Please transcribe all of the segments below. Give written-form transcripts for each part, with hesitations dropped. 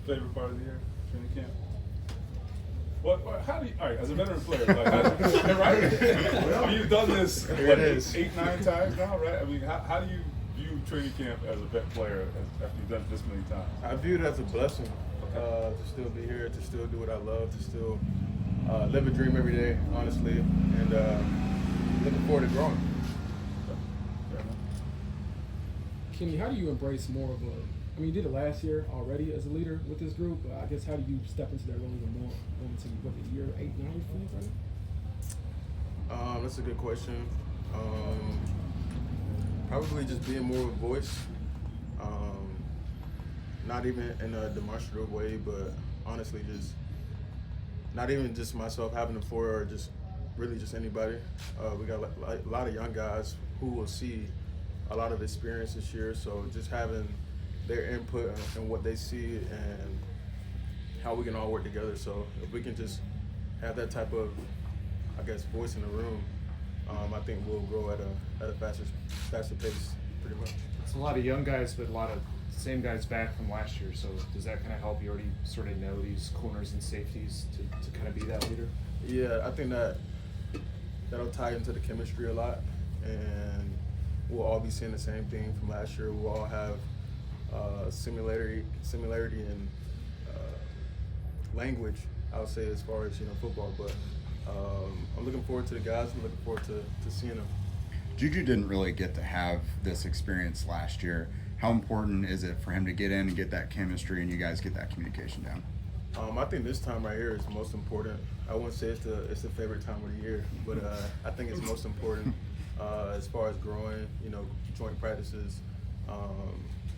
Favorite part of the year, training camp? How do you, all right, as a veteran player, like, right? I mean, you've done this, what, 8, 9 times now, right? I mean, how do you view training camp as a vet player after you've done it this many times? I view it as a blessing to still be here, to still do what I love, to still live a dream every day, honestly, and looking forward to growing. Kenny, how do you embrace more of a, I mean, you did it last year already as a leader with this group, but I guess how do you step into that role even more going into, what, the year 8, 9 for you right now? That's a good question. Probably just being more of a voice. Not even in a demonstrative way, but honestly just not even just myself having the floor or just really just anybody. We got a lot of young guys who will see a lot of experience this year, so just having their input and what they see and how we can all work together. So if we can just have that type of, I guess, voice in the room, I think we'll grow at a faster pace, pretty much. It's a lot of young guys, but a lot of same guys back from last year. So does that kind of help you already sort of know these corners and safeties to kind of be that leader? Yeah, I think that'll tie into the chemistry a lot, and we'll all be seeing the same thing from last year. We'll all have similarity in language, I would say, as far as football. But I'm looking forward to the guys. I'm looking forward to seeing them. Juju didn't really get to have this experience last year. How important is it for him to get in and get that chemistry and you guys get that communication down? I think this time right here is most important. I wouldn't say it's the favorite time of the year, but I think it's most important as far as growing, joint practices,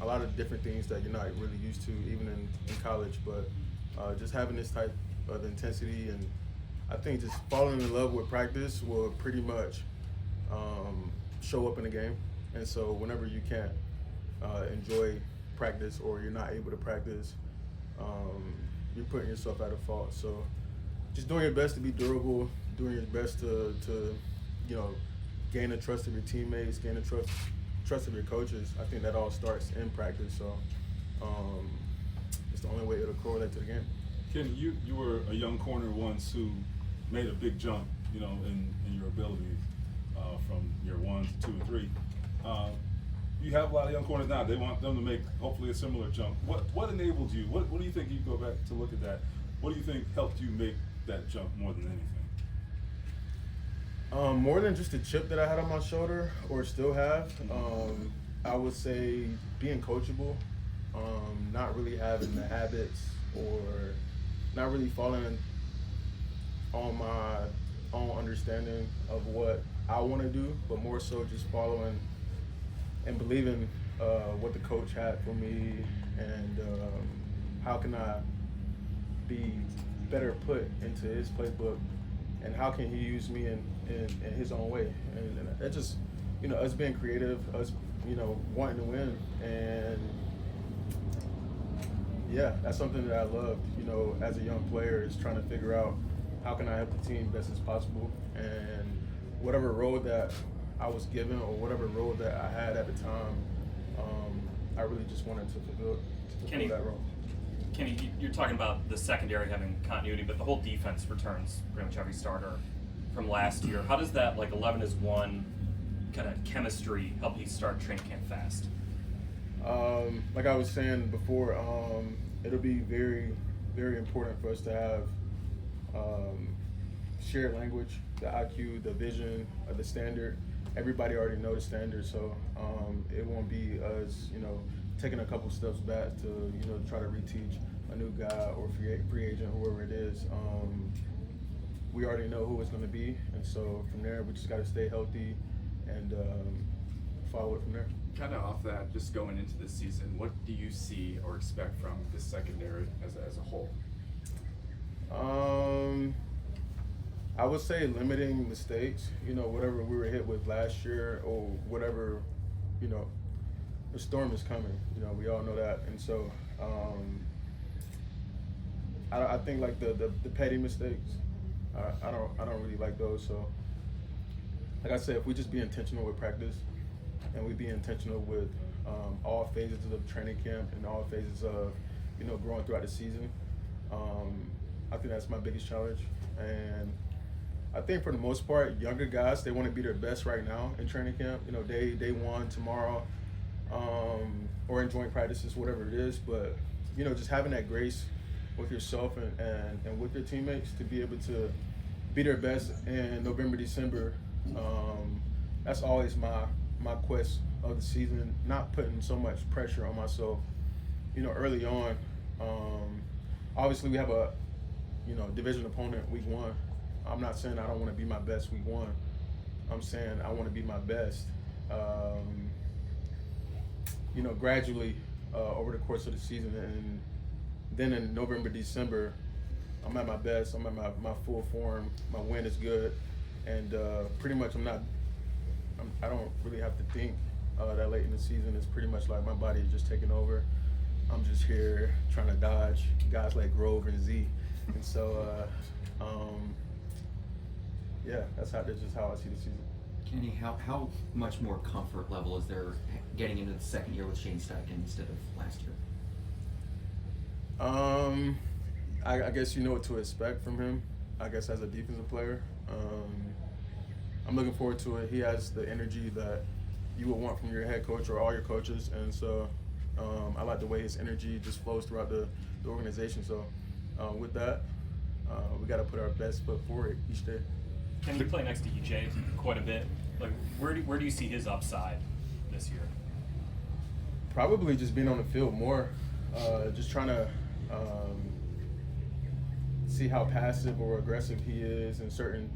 a lot of different things that you're not really used to even in college, but just having this type of intensity, and I think just falling in love with practice will pretty much show up in the game. And so whenever you can't enjoy practice or you're not able to practice, you're putting yourself at a fault. So just doing your best to be durable, doing your best to gain the trust of your teammates, gain the trust of your coaches. I think that all starts in practice. So it's the only way it'll correlate to the game. Kenny, you were a young corner once who made a big jump, in your ability from year 1 to 2 and 3. You have a lot of young corners now. They want them to make hopefully a similar jump. What enabled you? What do you think, you go back to look at that, what do you think helped you make that jump more than anything? More than just the chip that I had on my shoulder or still have, I would say being coachable, not really having the habits or not really falling on my own understanding of what I want to do, but more so just following and believing what the coach had for me, and how can I be better put into his playbook, and how can he use me in his own way. And that just, us being creative, us, wanting to win. And yeah, that's something that I loved, as a young player, is trying to figure out how can I help the team best as possible. And whatever role that I was given or whatever role that I had at the time, I really just wanted to fulfill that role. Kenny, you're talking about the secondary having continuity, but the whole defense returns pretty much every starter from last year. How does that 11-1 kind of chemistry help you start training camp fast? Like I was saying before, it'll be very, very important for us to have shared language, the IQ, the vision, the standard. Everybody already knows the standard, so it won't be us, taking a couple steps back to, try to reteach a new guy or free agent, whoever it is. We already know who it's going to be, and so from there, we just got to stay healthy and follow it from there. Kind of off that, just going into this season, what do you see or expect from this secondary as a whole? I would say limiting mistakes, whatever we were hit with last year or whatever, the storm is coming, we all know that. And so I think like the petty mistakes, I don't really like those. So like I said, if we just be intentional with practice and we be intentional with all phases of training camp and all phases of growing throughout the season. I think that's my biggest challenge. And I think for the most part, younger guys, they want to be their best right now in training camp. Day one, tomorrow, or in joint practices, whatever it is. But, just having that grace with yourself and with your teammates to be able to be their best in November, December, that's always my quest of the season, not putting so much pressure on myself, early on. Obviously, we have a, division opponent week 1. I'm not saying I don't want to be my best week 1. I'm saying I want to be my best, gradually over the course of the season. And then in November, December, I'm at my best. I'm at my full form. My win is good. And pretty much I don't really have to think that late in the season. It's pretty much like my body is just taking over. I'm just here trying to dodge guys like Grove and Z. And so, that's just how I see the season. Kenny, how much more comfort level is there getting into the second year with Shane Steichen instead of last year? I guess you know what to expect from him, I guess, as a defensive player. I'm looking forward to it. He has the energy that you would want from your head coach or all your coaches. And so I like the way his energy just flows throughout the organization. So with that, we got to put our best foot forward each day. Can you play next to EJ quite a bit? Like, where do you see his upside this year? Probably just being on the field more, just trying to see how passive or aggressive he is in certain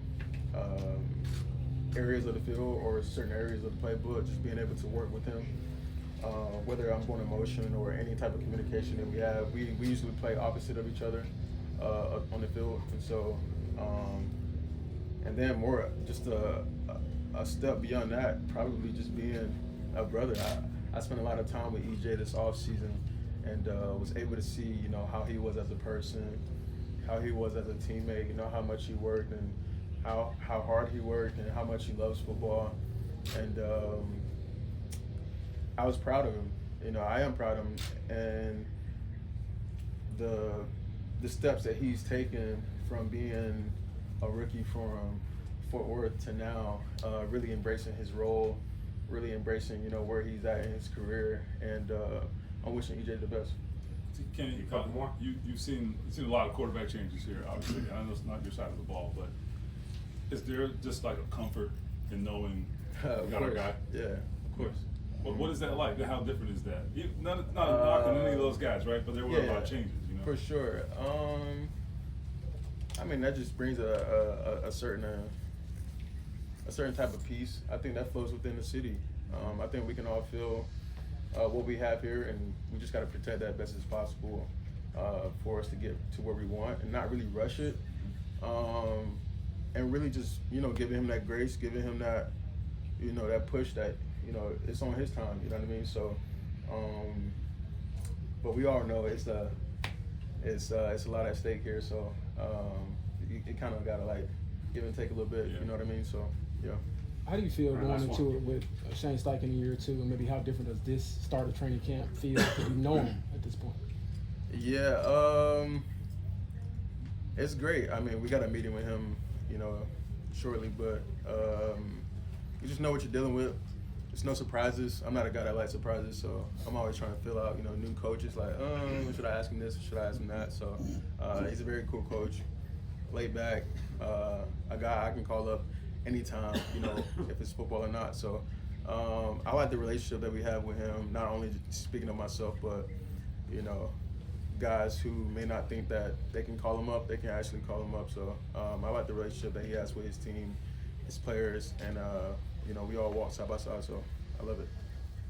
areas of the field or certain areas of the playbook, just being able to work with him. Whether I'm going in motion or any type of communication that we have, we usually play opposite of each other on the field. And so, and then more, just a step beyond that, probably just being a brother. I spent a lot of time with EJ this off season and was able to see, how he was as a person, how he was as a teammate, how much he worked and how hard he worked and how much he loves football. And I was proud of him. I am proud of him. And the steps that he's taken from being a rookie from Fort Worth to now, really embracing his role, really embracing, where he's at in his career. And I'm wishing EJ the best. Kenny, you've seen a lot of quarterback changes here, obviously. I know it's not your side of the ball, but is there just like a comfort in knowing we got our guy? Yeah, of course. What is that like? How different is that? Not a knock on any of those guys, right? But there were a lot of changes, For sure. That just brings a certain type of peace. I think that flows within the city. I think we can all feel what we have here, and we just got to protect that best as possible for us to get to where we want and not really rush it. And really just, giving him that grace, giving him that, that push that, it's on his time, you know what I mean? So, but we all know it's a lot at stake here. So, you kind of got to like give and take a little bit, you know what I mean? So, yeah. How do you feel going into it with Shane Steichen in year 2, and maybe how different does this start of training camp feel to you know him at this point? Yeah, it's great. We got a meeting with him, shortly, but you just know what you're dealing with. There's no surprises. I'm not a guy that likes surprises, so I'm always trying to fill out, new coaches, like, should I ask him this or should I ask him that? So he's a very cool coach, laid back, a guy I can call up anytime, if it's football or not. So I like the relationship that we have with him, not only speaking of myself, but, guys who may not think that they can call him up, they can actually call him up. So I like the relationship that he has with his team, his players, and, we all walk side by side, so I love it.